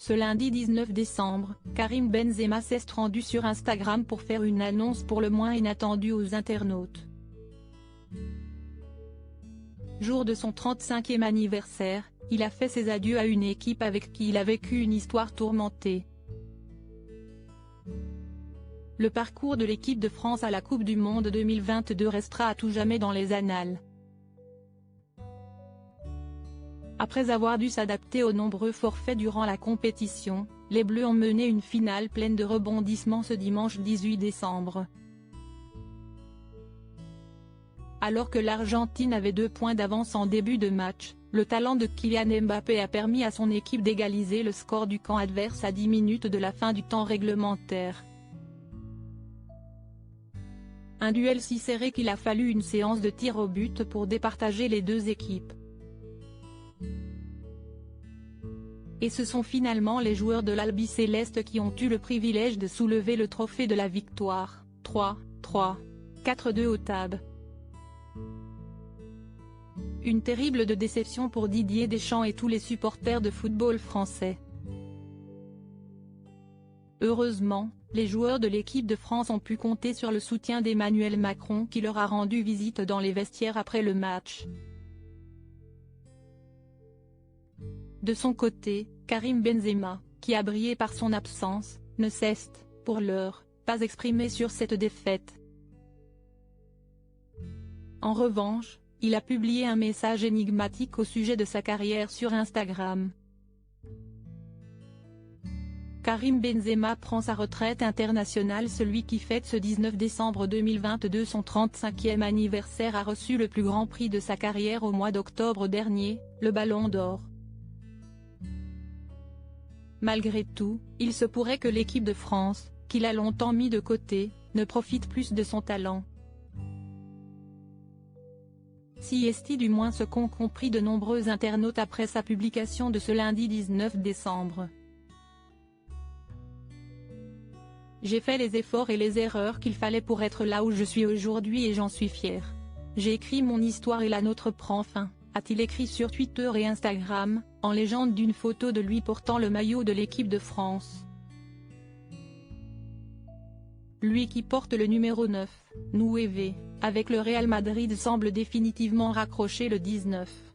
Ce lundi 19 décembre, Karim Benzema s'est rendu sur Instagram pour faire une annonce pour le moins inattendue aux internautes. Jour de son 35e anniversaire, il a fait ses adieux à une équipe avec qui il a vécu une histoire tourmentée. Le parcours de l'équipe de France à la Coupe du Monde 2022 restera à tout jamais dans les annales. Après avoir dû s'adapter aux nombreux forfaits durant la compétition, les Bleus ont mené une finale pleine de rebondissements ce dimanche 18 décembre. Alors que l'Argentine avait 2 points d'avance en début de match, le talent de Kylian Mbappé a permis à son équipe d'égaliser le score du camp adverse à 10 minutes de la fin du temps réglementaire. Un duel si serré qu'il a fallu une séance de tir au but pour départager les deux équipes. Et ce sont finalement les joueurs de l'Albi Céleste qui ont eu le privilège de soulever le trophée de la victoire, 3-3, 4-2 au TAB. Une terrible déception pour Didier Deschamps et tous les supporters de football français. Heureusement, les joueurs de l'équipe de France ont pu compter sur le soutien d'Emmanuel Macron qui leur a rendu visite dans les vestiaires après le match. De son côté, Karim Benzema, qui a brillé par son absence, ne s'est, pour l'heure, pas exprimé sur cette défaite. En revanche, il a publié un message énigmatique au sujet de sa carrière sur Instagram. Karim Benzema prend sa retraite internationale. Celui qui fête ce 19 décembre 2022 son 35e anniversaire a reçu le plus grand prix de sa carrière au mois d'octobre dernier, le Ballon d'Or. Malgré tout, il se pourrait que l'équipe de France, qu'il a longtemps mis de côté, ne profite plus de son talent. Si est du moins ce qu'ont compris de nombreux internautes après sa publication de ce lundi 19 décembre. J'ai fait les efforts et les erreurs qu'il fallait pour être là où je suis aujourd'hui et j'en suis fier. J'ai écrit mon histoire et la nôtre prend fin, a-t-il écrit sur Twitter et Instagram, en légende d'une photo de lui portant le maillot de l'équipe de France. Lui qui porte le numéro 9, 9, avec le Real Madrid semble définitivement raccrocher le 19.